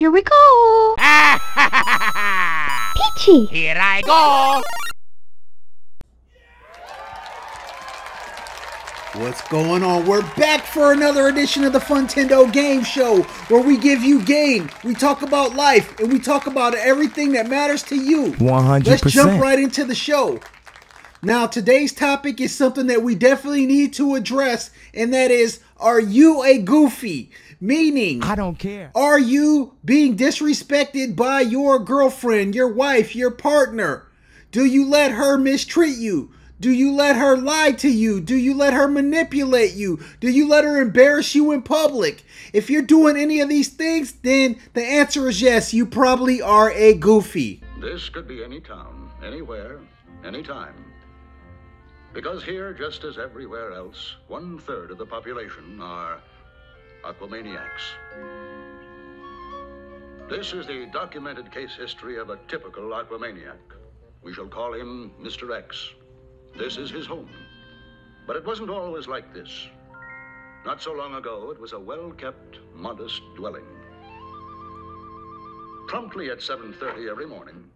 Here we go. Peachy. Here I go. What's going on? We're back for another edition of the Funtendo Game Show, where we give you game, we talk about life, and we talk about everything that matters to you. 100%. Let's jump right into the show. Now, today's topic is something that we definitely need to address, and that is, are you a goofy? Meaning, I don't care. Are you being disrespected by your girlfriend, your wife, your partner? Do you let her mistreat you? Do you let her lie to you? Do you let her manipulate you? Do you let her embarrass you in public? If you're doing any of these things, then the answer is yes, you probably are a goofy. This could be any town, anywhere, anytime. Because here, just as everywhere else, 1/3 of the population are aquamaniacs. This is the documented case history of a typical aquamaniac. We shall call him Mr. X. This is his home. But it wasn't always like this. Not so long ago, it was a well-kept, modest dwelling. Promptly at 7:30 every morning,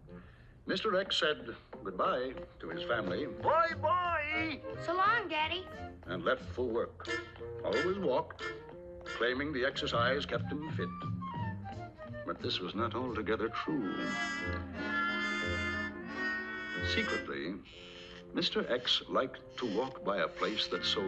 Mr. X said goodbye to his family. Bye-bye! So long, Daddy. And left for work. Always walked, claiming the exercise kept him fit. But this was not altogether true. Secretly, Mr. X liked to walk by a place that sold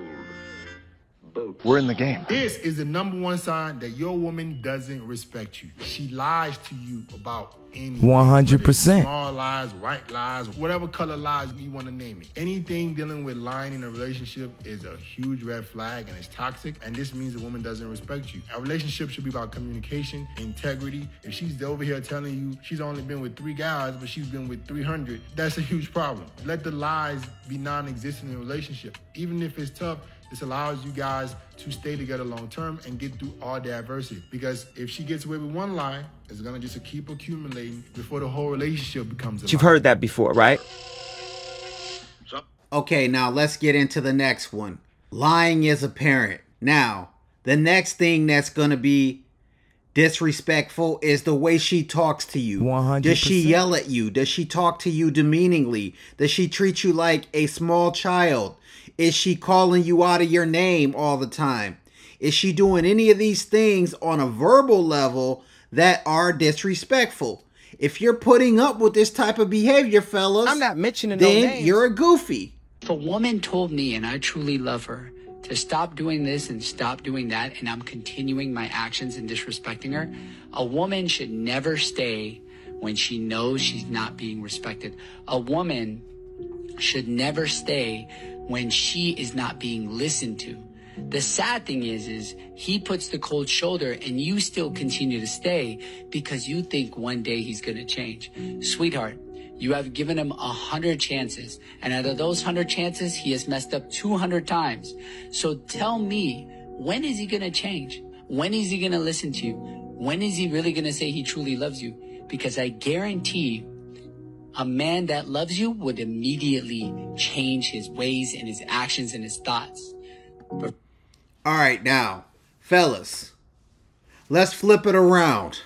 boats. We're in the game. This is the #1 sign that your woman doesn't respect you. She lies to you about anything. 100%. Small lies, white lies, whatever color lies you want to name it. Anything dealing with lying in a relationship is a huge red flag and it's toxic, and this means the woman doesn't respect you. A relationship should be about communication, integrity. If she's over here telling you she's only been with 3 guys, but she's been with 300, that's a huge problem. Let the lies be non-existent in a relationship. Even if it's tough, this allows you guys to stay together long term and get through all the adversity. Because if she gets away with one lie, it's gonna just keep accumulating before the whole relationship becomes a lie. You've heard that before, right? Okay, now let's get into the next one. Lying is apparent. Now, the next thing that's gonna be disrespectful is the way she talks to you. 100%. Does she yell at you? Does she talk to you demeaningly? Does she treat you like a small child? Is she calling you out of your name all the time? Is she doing any of these things on a verbal level that are disrespectful? If you're putting up with this type of behavior, fellas, I'm not mentioning no then names. you're a goofy. If a woman told me, and I truly love her, to stop doing this and stop doing that, and I'm continuing my actions and disrespecting her, a woman should never stay when she knows she's not being respected. A woman should never stay when she is not being listened to. The sad thing is he puts the cold shoulder and you still continue to stay because you think one day he's going to change. Sweetheart, you have given him 100 chances, and out of those 100 chances, he has messed up 200 times. So tell me, when is he going to change? When is he going to listen to you? When is he really going to say he truly loves you? Because I guarantee a man that loves you would immediately change his ways and his actions and his thoughts. All right, now, fellas, let's flip it around.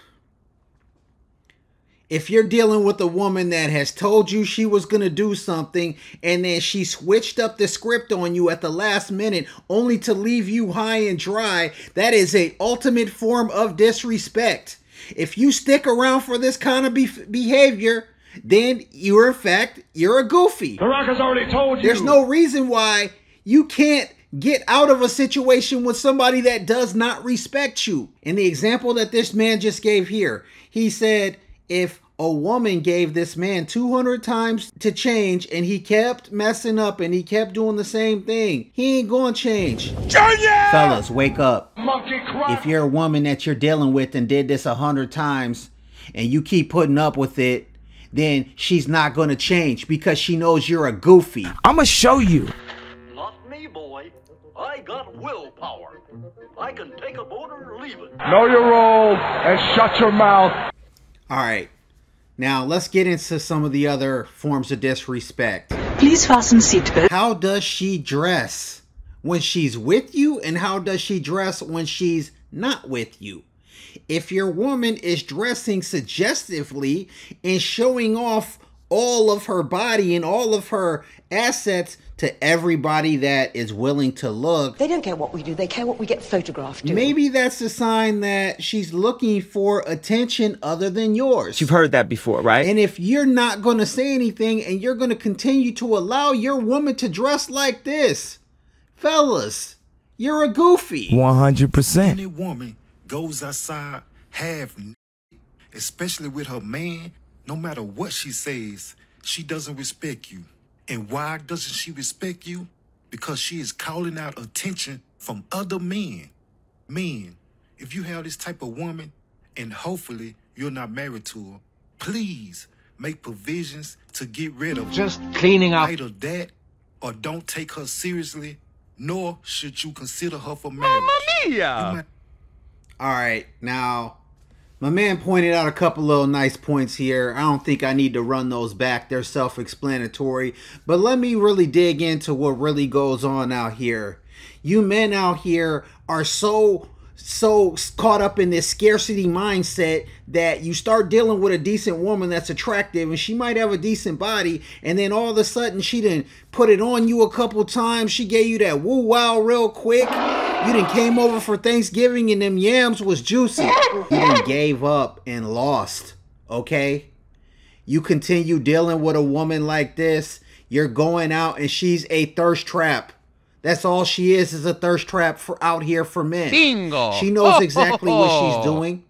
If you're dealing with a woman that has told you she was going to do something and then she switched up the script on you at the last minute only to leave you high and dry, that is an ultimate form of disrespect. If you stick around for this kind of behavior, then you're a goofy. The Rock has already told you. There's no reason why you can't get out of a situation with somebody that does not respect you. In the example that this man just gave here, he said if a woman gave this man 200 times to change and he kept messing up and he kept doing the same thing, he ain't gonna change. Junior! Fellas, wake up. Monkey crap. If you're a woman that you're dealing with and did this 100 times and you keep putting up with it, then she's not going to change because she knows you're a goofy. I'm going to show you. Not me, boy. I got willpower. I can take a boat or leave it. Know your role and shut your mouth. All right. Now, let's get into some of the other forms of disrespect. Please fasten seatbelt. How does she dress when she's with you, and how does she dress when she's not with you? If your woman is dressing suggestively and showing off all of her body and all of her assets to everybody that is willing to look, They don't care what we do, they care what we get photographed doing. maybe that's a sign that she's looking for attention other than yours. You've heard that before, right? And if you're not going to say anything and you're going to continue to allow your woman to dress like this, fellas, you're a goofy. 100%. Any woman goes outside half, especially with her man, no matter what she says, she doesn't respect you. And why doesn't she respect you? Because she is calling out attention from other men. Men, if you have this type of woman, and hopefully you're not married to her, please make provisions to get rid of her. Just cleaning up. Either that, or don't take her seriously, nor should you consider her for marriage. Mia! All right, now, my man pointed out a couple little nice points here. I don't think I need to run those back. They're self-explanatory. But let me really dig into what really goes on out here. You men out here are so caught up in this scarcity mindset that you start dealing with a decent woman that's attractive and she might have a decent body, and then all of a sudden she done put it on you a couple times. She gave you that woo wow real quick. You done came over for Thanksgiving and them yams was juicy. You done gave up and lost, okay? You continue dealing with a woman like this, you're going out and she's a thirst trap. That's all she is a thirst trap for out here for men. Bingo. She knows exactly what she's doing.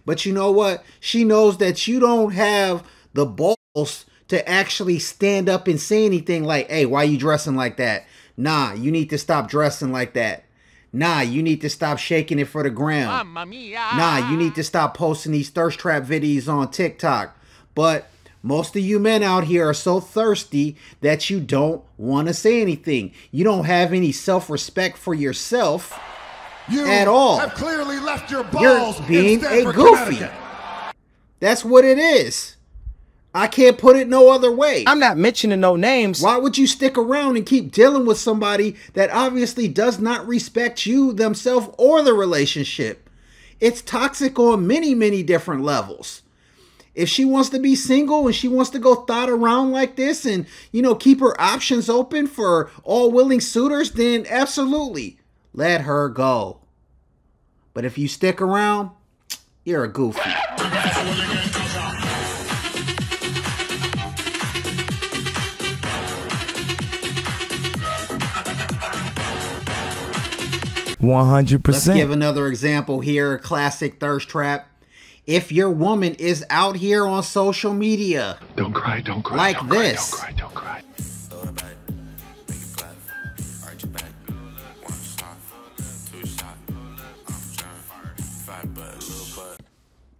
But you know what? She knows that you don't have the balls to actually stand up and say anything like, hey, why you dressing like that? Nah, you need to stop dressing like that. Nah, you need to stop shaking it for the gram. Mamma mia. Nah, you need to stop posting these thirst trap videos on TikTok. But most of you men out here are so thirsty that you don't want to say anything. You don't have any self-respect for yourself at all. Have clearly left your You're balls being in a Stamford, goofy. Connecticut. That's what it is. I can't put it no other way. I'm not mentioning no names. Why would you stick around and keep dealing with somebody that obviously does not respect you, themselves, or the relationship? It's toxic on many, many different levels. If she wants to be single and she wants to go thot around like this and, you know, keep her options open for all willing suitors, then absolutely, let her go. But if you stick around, you're a goofy. 100%. Let's give another example here, a classic thirst trap. If your woman is out here on social media, Don't cry, don't cry. like don't this, Cry, don't cry, don't cry.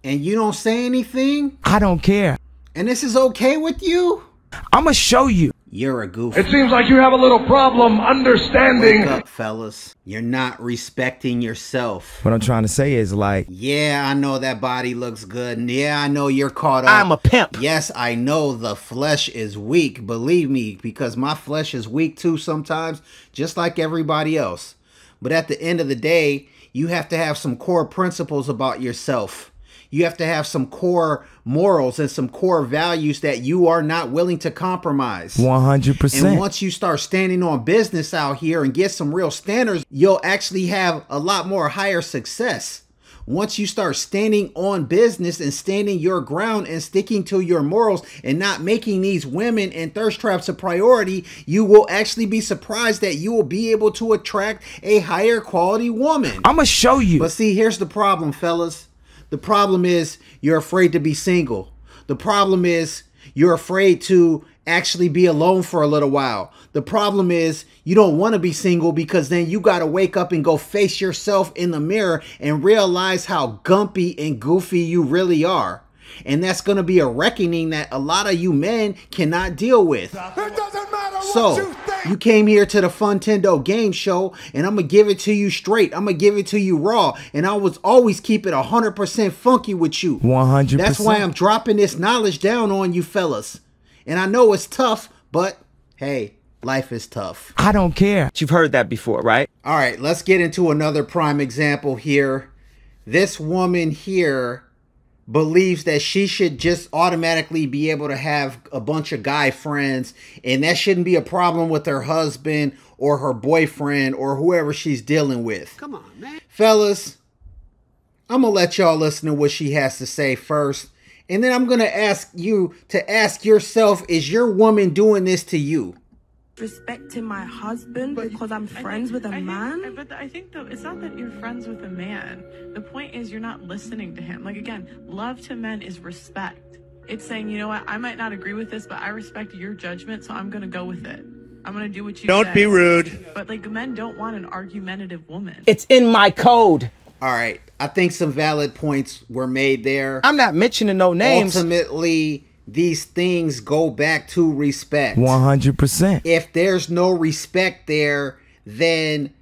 and you don't say anything, I don't care. and this is okay with you, I'ma show you. you're a goofy. It seems like you have a little problem understanding. Wake up, fellas. You're not respecting yourself. What I'm trying to say is like, Yeah, I know that body looks good. And yeah, I know you're caught up. I'm a pimp. Yes, I know the flesh is weak. Believe me, because my flesh is weak too sometimes, just like everybody else. But at the end of the day, you have to have some core principles about yourself. You have to have some core morals and some core values that you are not willing to compromise. 100%. And once you start standing on business out here and get some real standards, you'll actually have a lot more higher success. Once you start standing on business and standing your ground and sticking to your morals and not making these women and thirst traps a priority, you will actually be surprised that you will be able to attract a higher quality woman. I'ma show you. But see, here's the problem, fellas. The problem is you're afraid to be single. The problem is you're afraid to actually be alone for a little while. The problem is you don't want to be single because then you got to wake up and go face yourself in the mirror and realize how gumpy and goofy you really are. And that's going to be a reckoning that a lot of you men cannot deal with. It doesn't matter what So, you think. you came here to the Funtendo game show, and I'm going to give it to you straight. I'm going to give it to you raw, and I was always keep it 100% funky with you. 100%. That's why I'm dropping this knowledge down on you fellas. And I know it's tough, but hey, life is tough. I don't care. You've heard that before, right? All right, let's get into another prime example here. this woman here believes that she should just automatically be able to have a bunch of guy friends, and that shouldn't be a problem with her husband or her boyfriend or whoever she's dealing with. Come on, man. Fellas, I'm going to let y'all listen to what she has to say first, and then I'm going to ask you to ask yourself, is your woman doing this to you? Respecting my husband because I'm friends with a man? But I think though, it's not that you're friends with a man. The point is you're not listening to him. Like, again, love to men is respect. It's saying, you know what, I might not agree with this, but I respect your judgment, so I'm going to go with it. I'm going to do what you Don't say. be rude. But, like, men don't want an argumentative woman. It's in my code. All right. I think some valid points were made there. I'm not mentioning no names. Ultimately, these things go back to respect. 100%. If there's no respect there, then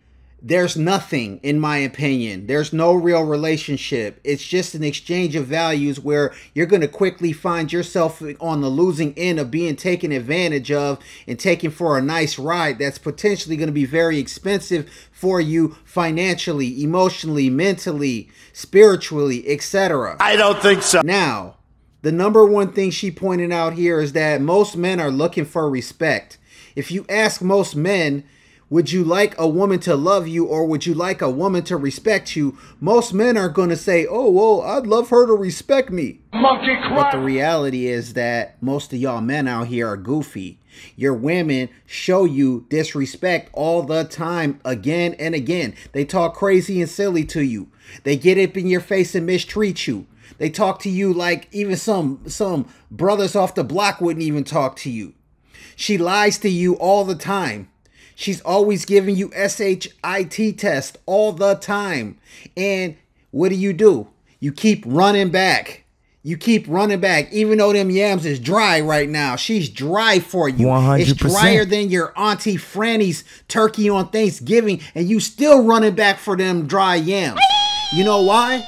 there's nothing, in my opinion. There's no real relationship. It's just an exchange of values where you're going to quickly find yourself on the losing end of being taken advantage of and taken for a nice ride that's potentially going to be very expensive for you financially, emotionally, mentally, spiritually, etc. I don't think so. Now, the number one thing she pointed out here is that most men are looking for respect. If you ask most men, would you like a woman to love you or would you like a woman to respect you? Most men are going to say, oh, well, I'd love her to respect me. Monkey crap. But the reality is that most of y'all men out here are goofy. Your women show you disrespect all the time, again and again. They talk crazy and silly to you. They get up in your face and mistreat you. They talk to you like even some brothers off the block wouldn't even talk to you. She lies to you all the time. She's always giving you SHIT tests all the time. And what do? You keep running back. You keep running back. Even though them yams is dry right now. She's dry for you. 100%. It's drier than your Auntie Franny's turkey on Thanksgiving. And you still running back for them dry yams. You know why?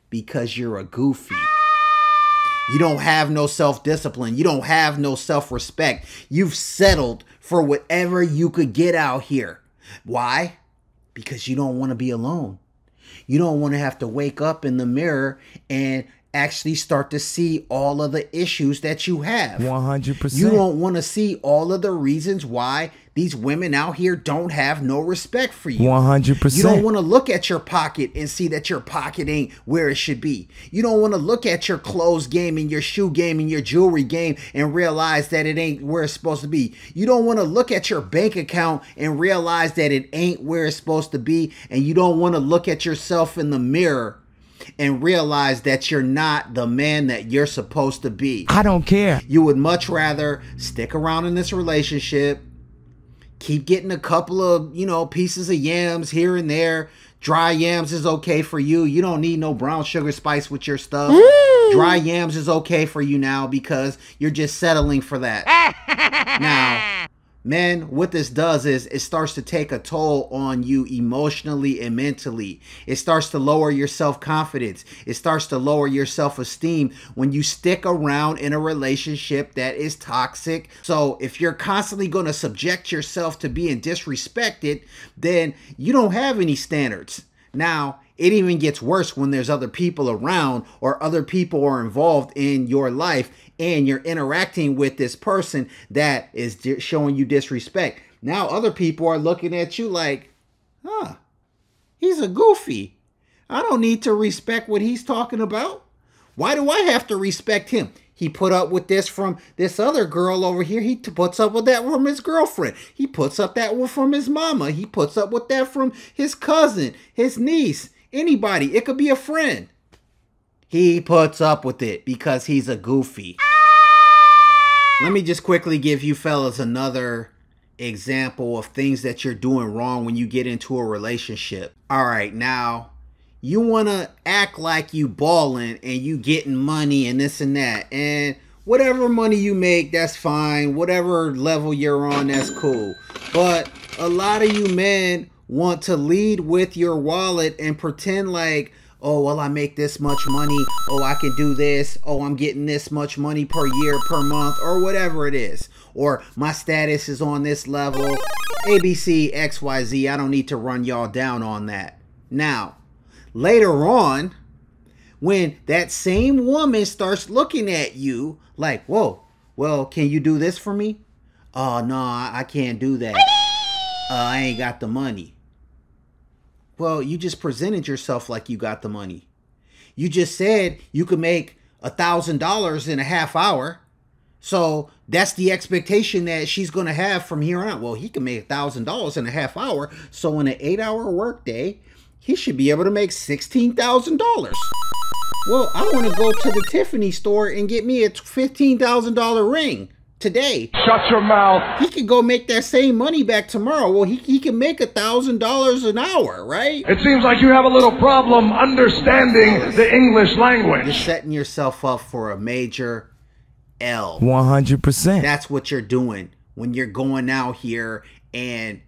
Because you're a goofy. You don't have no self-discipline. You don't have no self-respect. You've settled for whatever you could get out here. Why? Because you don't want to be alone. You don't want to have to wake up in the mirror and actually start to see all of the issues that you have. 100%. You don't want to see all of the reasons why these women out here don't have no respect for you. 100%. You don't want to look at your pocket and see that your pocket ain't where it should be. You don't want to look at your clothes game and your shoe game and your jewelry game and realize that it ain't where it's supposed to be. You don't want to look at your bank account and realize that it ain't where it's supposed to be. And you don't want to look at yourself in the mirror and realize that you're not the man that you're supposed to be. I don't care. You would much rather stick around in this relationship, keep getting a couple of, pieces of yams here and there. Dry yams is okay for you. You don't need no brown sugar spice with your stuff. Dry yams is okay for you now because you're just settling for that. Now, men, what this does is it starts to take a toll on you emotionally and mentally. It starts to lower your self-confidence. It starts to lower your self-esteem when you stick around in a relationship that is toxic. So if you're constantly going to subject yourself to being disrespected, then you don't have any standards. Now, it even gets worse when there's other people around or other people are involved in your life and you're interacting with this person that is showing you disrespect. Now other people are looking at you like, he's a goofy. I don't need to respect what he's talking about. Why do I have to respect him? He put up with this from this other girl over here. He puts up with that from his girlfriend. He puts up that one from his mama. He puts up with that from his cousin, his niece, anybody. It could be a friend. He puts up with it because he's a goofy. Let me just quickly give you fellas another example of things that you're doing wrong when you get into a relationship. All right, now you want to act like you balling and you getting money and this and that. And whatever money you make, that's fine. Whatever level you're on, that's cool. But a lot of you men want to lead with your wallet and pretend like, oh, well, I make this much money. Oh, I can do this. Oh, I'm getting this much money per year, per month, or whatever it is. Or my status is on this level. ABC, XYZ. I don't need to run y'all down on that. Now, later on, when that same woman starts looking at you like, whoa, well, can you do this for me? Oh, no, I can't do that. I ain't got the money. Well, you just presented yourself like you got the money. You just said you could make $1,000 in a half hour. So that's the expectation that she's going to have from here on out. Well, he can make $1,000 in a half hour. So in an 8-hour workday, he should be able to make $16,000. Well, I want to go to the Tiffany store and get me a $15,000 ring today. Shut your mouth. He can go make that same money back tomorrow. Well, he can make $1,000 an hour, right? It seems like you have a little problem understanding the English language. You're setting yourself up for a major L. 100%. That's what you're doing when you're going out here and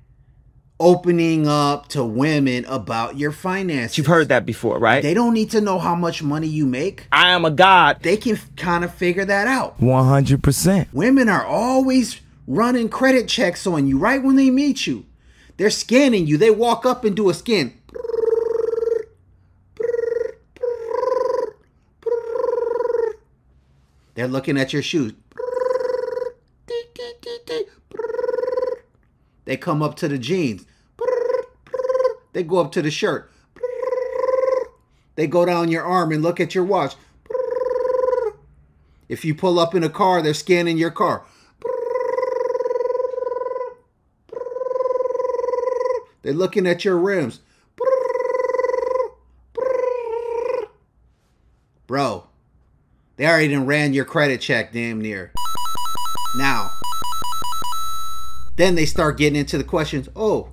opening up to women about your finances. You've heard that before, right? They don't need to know how much money you make. I am a god. They can kind of figure that out. 100%. Women are always running credit checks on you right when they meet you. They're scanning you. They walk up and do a scan. They're looking at your shoes. They come up to the jeans. They go up to the shirt. They go down your arm and look at your watch. If you pull up in a car, they're scanning your car. They're looking at your rims. Bro, they already done ran your credit check damn near. Now, then they start getting into the questions. Oh,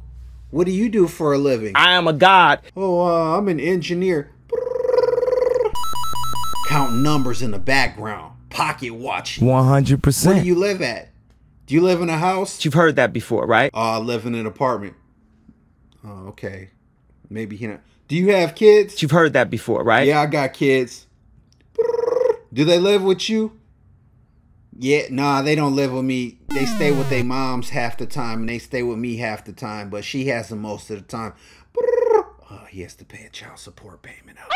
what do you do for a living? I am a god. Oh, I'm an engineer. Counting numbers in the background. Pocket watching. 100%. Where do you live at? Do you live in a house? You've heard that before, right? Oh, I live in an apartment. Oh, okay. Maybe he not. Do you have kids? You've heard that before, right? Yeah, I got kids. Do they live with you? Yeah, nah, they don't live with me. They stay with their moms half the time, and they stay with me half the time, but she has them most of the time. Oh, he has to pay a child support payment out.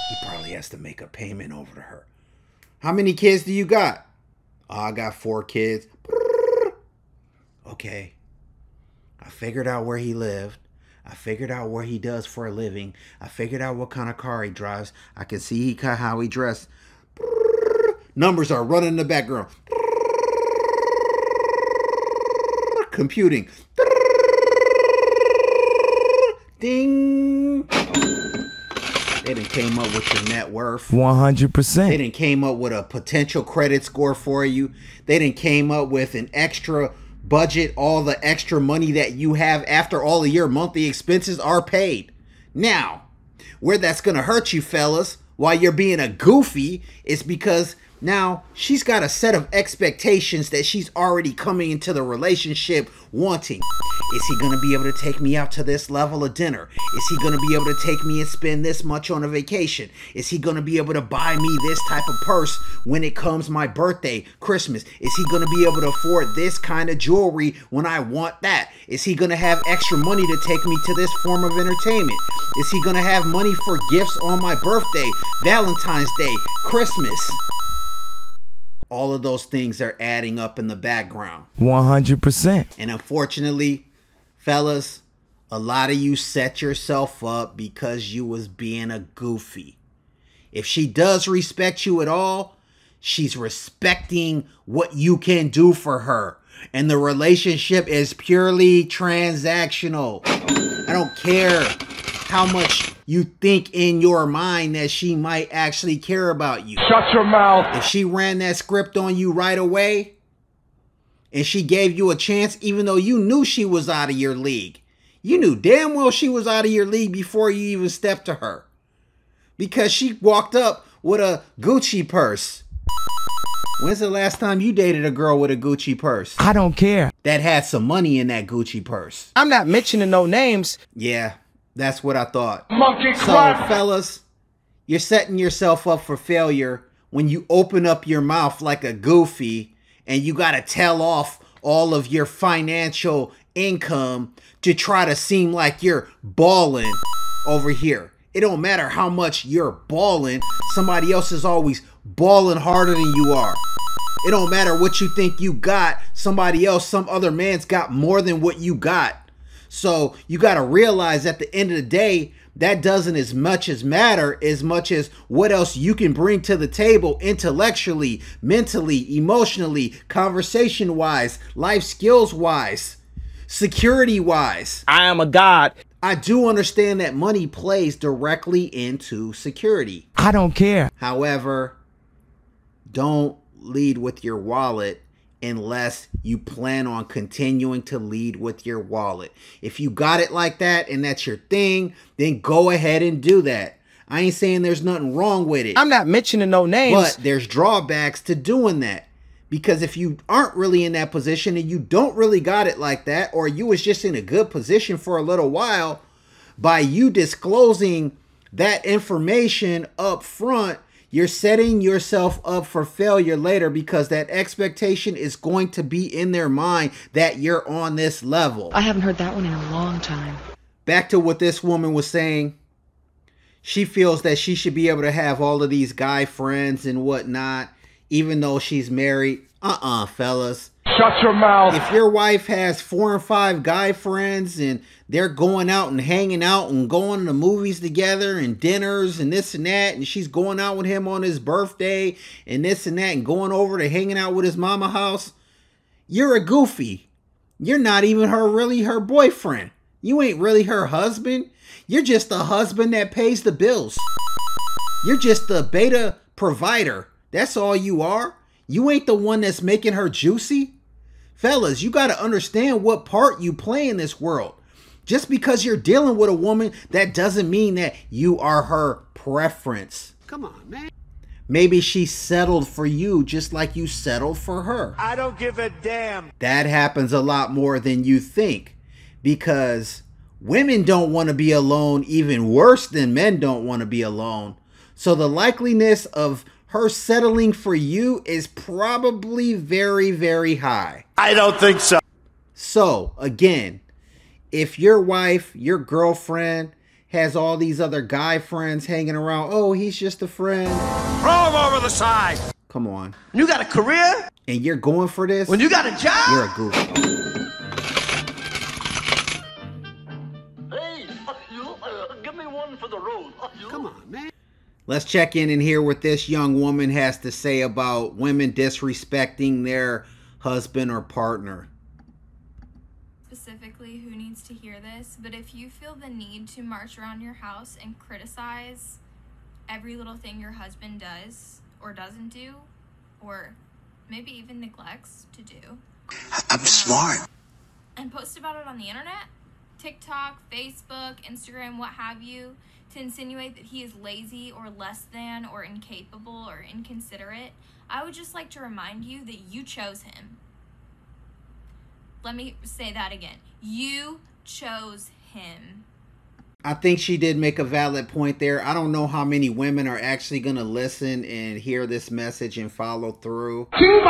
He probably has to make a payment over to her. How many kids do you got? Oh, I got 4 kids. Okay. I figured out where he lived. I figured out what he does for a living. I figured out what kind of car he drives. I can see how he dressed. Numbers are running in the background. Computing. Ding. They done came up with your net worth. 100%. They done came up with a potential credit score for you. They done came up with an extra budget, all the extra money that you have after all of your monthly expenses are paid. Now, where that's going to hurt you, fellas, while you're being a goofy, is because now she's got a set of expectations that she's already coming into the relationship wanting. Is he going to be able to take me out to this level of dinner? Is he going to be able to take me and spend this much on a vacation? Is he going to be able to buy me this type of purse when it comes my birthday, Christmas? Is he going to be able to afford this kind of jewelry when I want that? Is he going to have extra money to take me to this form of entertainment? Is he going to have money for gifts on my birthday, Valentine's Day, Christmas? All of those things are adding up in the background. 100%. And unfortunately, fellas, a lot of you set yourself up because you was being a goofy. If she does respect you at all, she's respecting what you can do for her. And the relationship is purely transactional. I don't care how much you think in your mind that she might actually care about you. Shut your mouth. If she ran that script on you right away, and she gave you a chance, even though you knew she was out of your league. You knew damn well she was out of your league before you even stepped to her. Because she walked up with a Gucci purse. When's the last time you dated a girl with a Gucci purse? I don't care. That had some money in that Gucci purse. I'm not mentioning no names. Yeah, that's what I thought. Monkey So, crap. fellas, you're setting yourself up for failure when you open up your mouth like a goofy and you got to tell off all of your financial income to try to seem like you're balling over here. It don't matter how much you're balling. Somebody else is always balling harder than you are. It don't matter what you think you got. Somebody else, some other man's got more than what you got. So you got to realize at the end of the day, that doesn't as much as matter as much as what else you can bring to the table intellectually, mentally, emotionally, conversation-wise, life skills-wise, security-wise. I am a god. I do understand that money plays directly into security. I don't care. However, don't lead with your wallet unless you plan on continuing to lead with your wallet. If you got it like that and that's your thing, then go ahead and do that. I ain't saying there's nothing wrong with it. I'm not mentioning no names. But there's drawbacks to doing that. Because if you aren't really in that position and you don't really got it like that, or you was just in a good position for a little while, by you disclosing that information up front, you're setting yourself up for failure later, because that expectation is going to be in their mind that you're on this level. I haven't heard that one in a long time. Back to what this woman was saying. She feels that she should be able to have all of these guy friends and whatnot, even though she's married. Fellas. Shut your mouth. If your wife has 4 or 5 guy friends and they're going out and hanging out and going to movies together and dinners and this and that, and she's going out with him on his birthday and this and that and going over to hanging out with his mama house, you're a goofy. You're not even really her boyfriend. You ain't really her husband. You're just the husband that pays the bills. You're just the beta provider. That's all you are. You ain't the one that's making her juicy. Fellas, you got to understand what part you play in this world. Just because you're dealing with a woman, that doesn't mean that you are her preference. Come on, man. Maybe she settled for you just like you settled for her. I don't give a damn. That happens a lot more than you think, because women don't want to be alone even worse than men don't want to be alone. So the likeliness of her settling for you is probably very, very high. I don't think so. So, again, if your wife, your girlfriend, has all these other guy friends hanging around, oh, he's just a friend. Throw him over the side. Come on. When you got a career? And you're going for this? When you got a job? You're a goofy. Hey, give me one for the road. Come on, man. Let's check in and hear what this young woman has to say about women disrespecting their husband or partner. Specifically who needs to hear this, but if you feel the need to march around your house and criticize every little thing your husband does or doesn't do, or maybe even neglects to do, I'm smart. and post about it on the internet, TikTok, Facebook, Instagram, what have you, to insinuate that he is lazy or less than or incapable or inconsiderate, I would just like to remind you that you chose him. Let me say that again. You chose him. I think she did make a valid point there. I don't know how many women are actually going to listen and hear this message and follow through. I do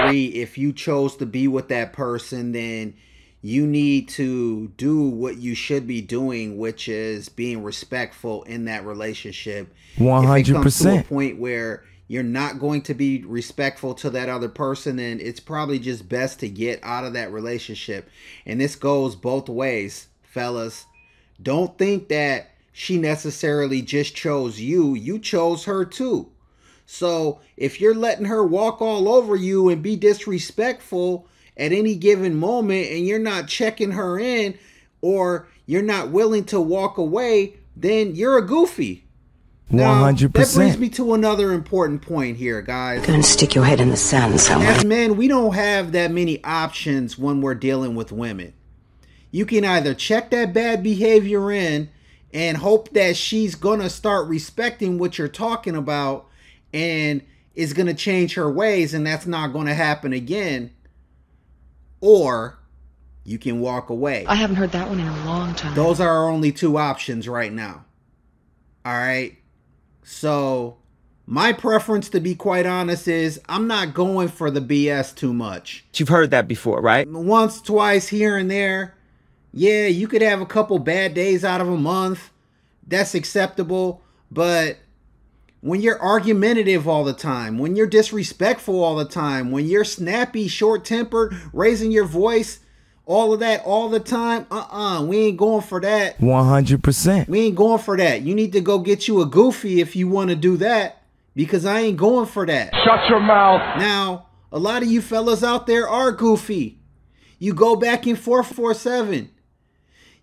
agree. If you chose to be with that person, then you need to do what you should be doing, which is being respectful in that relationship. 100%. If it comes to a point where you're not going to be respectful to that other person, then it's probably just best to get out of that relationship. And this goes both ways, fellas. Don't think that she necessarily just chose you. You chose her too. So if you're letting her walk all over you and be disrespectful at any given moment, and you're not checking her in, or you're not willing to walk away, then you're a goofy. 100%. That brings me to another important point here, guys. Go and stick your head in the sand somewhere. As men, we don't have that many options when we're dealing with women. You can either check that bad behavior in and hope that she's gonna start respecting what you're talking about and is gonna change her ways, and that's not gonna happen again. Or you can walk away. I haven't heard that one in a long time. Those are our only 2 options right now. All right. So my preference, to be quite honest, is I'm not going for the BS too much. You've heard that before, right? Once, twice, here and there. Yeah, you could have a couple bad days out of a month. That's acceptable. But when you're argumentative all the time, when you're disrespectful all the time, when you're snappy, short-tempered, raising your voice, all of that all the time, we ain't going for that. 100%. We ain't going for that. You need to go get you a goofy if you want to do that, because I ain't going for that. Shut your mouth. Now, a lot of you fellas out there are goofy. You go back and forth 4/7.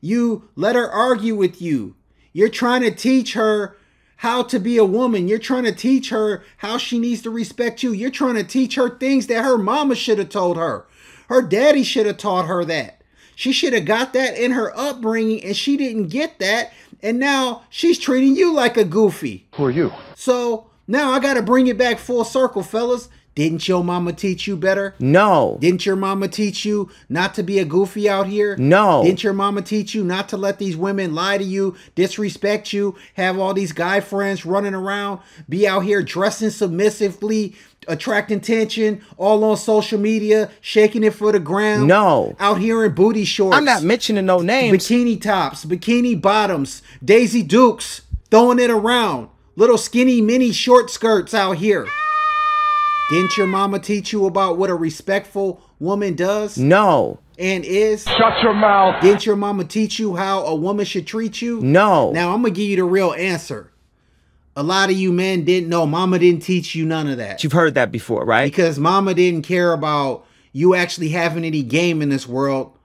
You let her argue with you. You're trying to teach her how to be a woman. You're trying to teach her how she needs to respect you. You're trying to teach her things that her mama should have told her. Her daddy should have taught her that. She should have got that in her upbringing, and she didn't get that. And now she's treating you like a goofy. Who are you? So now I got to bring it back full circle, fellas. Didn't your mama teach you better? No. Didn't your mama teach you not to be a goofy out here? No. Didn't your mama teach you not to let these women lie to you, disrespect you, have all these guy friends running around, be out here dressing submissively, attracting attention, all on social media, shaking it for the gram? No. Out here in booty shorts. I'm not mentioning no names. Bikini tops, bikini bottoms, Daisy Dukes, throwing it around. Little skinny mini short skirts out here. Didn't your mama teach you about what a respectful woman does? No. And is? Shut your mouth. Didn't your mama teach you how a woman should treat you? No. Now, I'm going to give you the real answer. A lot of you men didn't know. Mama didn't teach you none of that. You've heard that before, right? Because mama didn't care about you actually having any game in this world.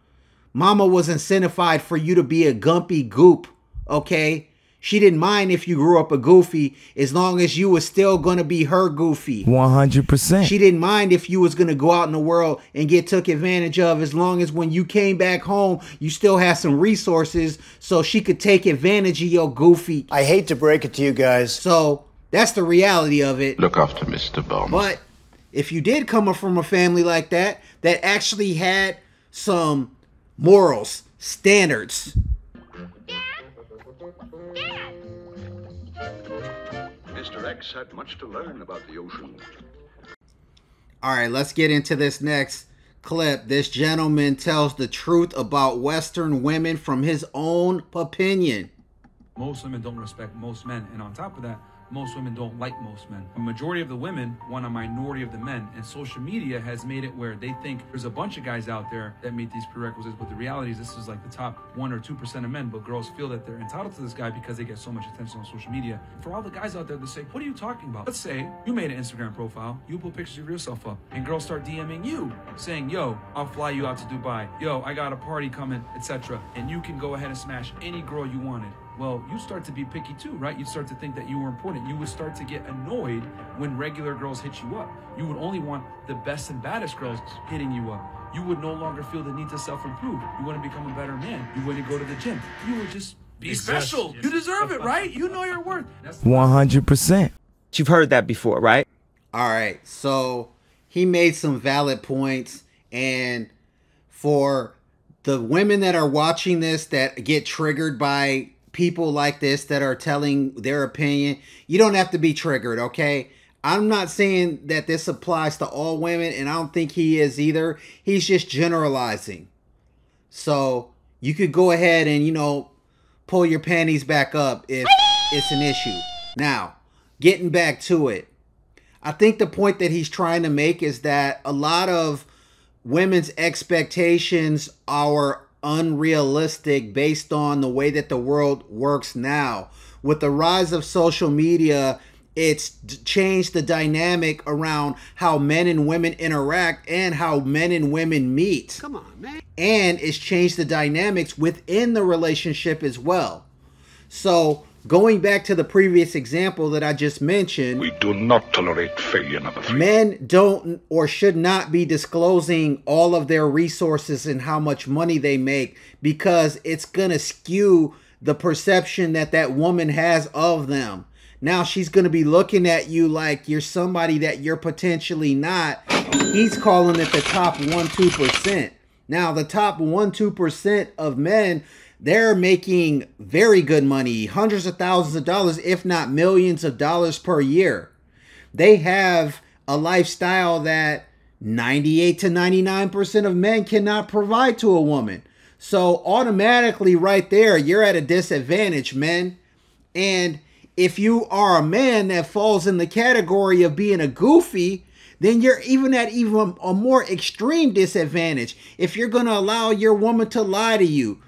Mama was incentivized for you to be a gumpy goop, okay? She didn't mind if you grew up a goofy as long as you was still going to be her goofy. 100%. She didn't mind if you was going to go out in the world and get took advantage of, as long as when you came back home, you still had some resources so she could take advantage of your goofy. I hate to break it to you guys. So that's the reality of it. Look after Mr. Bowman. But if you did come from a family like that, that actually had some morals, standards. Mr. X had much to learn about the ocean. All right, let's get into this next clip. This gentleman tells the truth about Western women from his own opinion. Most women don't respect most men, and on top of that, most women don't like most men. A majority of the women want a minority of the men, and social media has made it where they think there's a bunch of guys out there that meet these prerequisites, but the reality is this is like the top 1 or 2% of men, but girls feel that they're entitled to this guy because they get so much attention on social media. For all the guys out there to say, what are you talking about? Let's say you made an Instagram profile, you put pictures of yourself up, and girls start DMing you, saying, yo, I'll fly you out to Dubai, yo, I got a party coming, etc. And you can go ahead and smash any girl you wanted. Well, you start to be picky too, right? You start to think that you were important. You would start to get annoyed when regular girls hit you up. You would only want the best and baddest girls hitting you up. You would no longer feel the need to self-improve. You wouldn't become a better man. You wouldn't go to the gym. You would just be special. You deserve it, right? You know your worth. 100%. You've heard that before, right? All right. So he made some valid points. And for the women that are watching this that get triggered by people like this that are telling their opinion, you don't have to be triggered, okay? I'm not saying that this applies to all women, and I don't think he is either. He's just generalizing. So you could go ahead and, you know, pull your panties back up if it's an issue. Now, getting back to it, I think the point that he's trying to make is that a lot of women's expectations are unrealistic based on the way that the world works now. With the rise of social media, it's changed the dynamic around how men and women interact and how men and women meet. Come on, man. And it's changed the dynamics within the relationship as well. So going back to the previous example that I just mentioned, We do not tolerate failure, number 3. men don't or should not be disclosing all of their resources and how much money they make, because it's going to skew the perception that that woman has of them. Now she's going to be looking at you like you're somebody that you're potentially not. He's calling it the top 1-2%. Now the top 1-2% of men, they're making very good money, hundreds of thousands of dollars, if not millions of dollars per year. They have a lifestyle that 98 to 99% of men cannot provide to a woman. So automatically right there, you're at a disadvantage, men. And if you are a man that falls in the category of being a goofy, then you're even at even a more extreme disadvantage. If you're going to allow your woman to lie to you,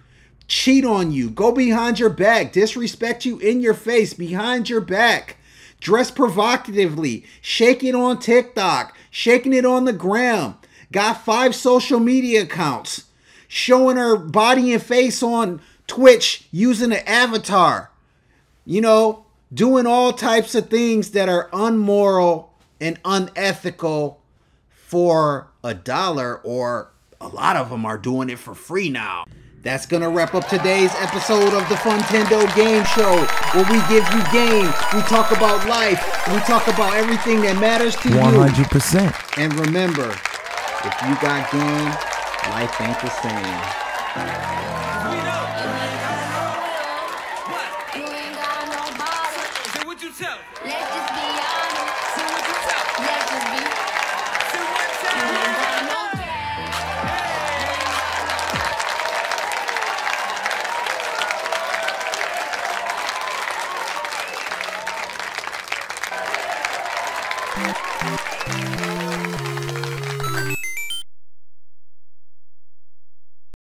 cheat on you, go behind your back, disrespect you in your face, behind your back, dress provocatively, shake it on TikTok, shaking it on the gram, got 5 social media accounts, showing her body and face on Twitch using an avatar, you know, doing all types of things that are unmoral and unethical for $1, or a lot of them are doing it for free now. That's going to wrap up today's episode of the Funtendo Game Show, where we give you game, we talk about life, we talk about everything that matters to 100%. you. And remember, if you got game, life ain't the same. Thank you.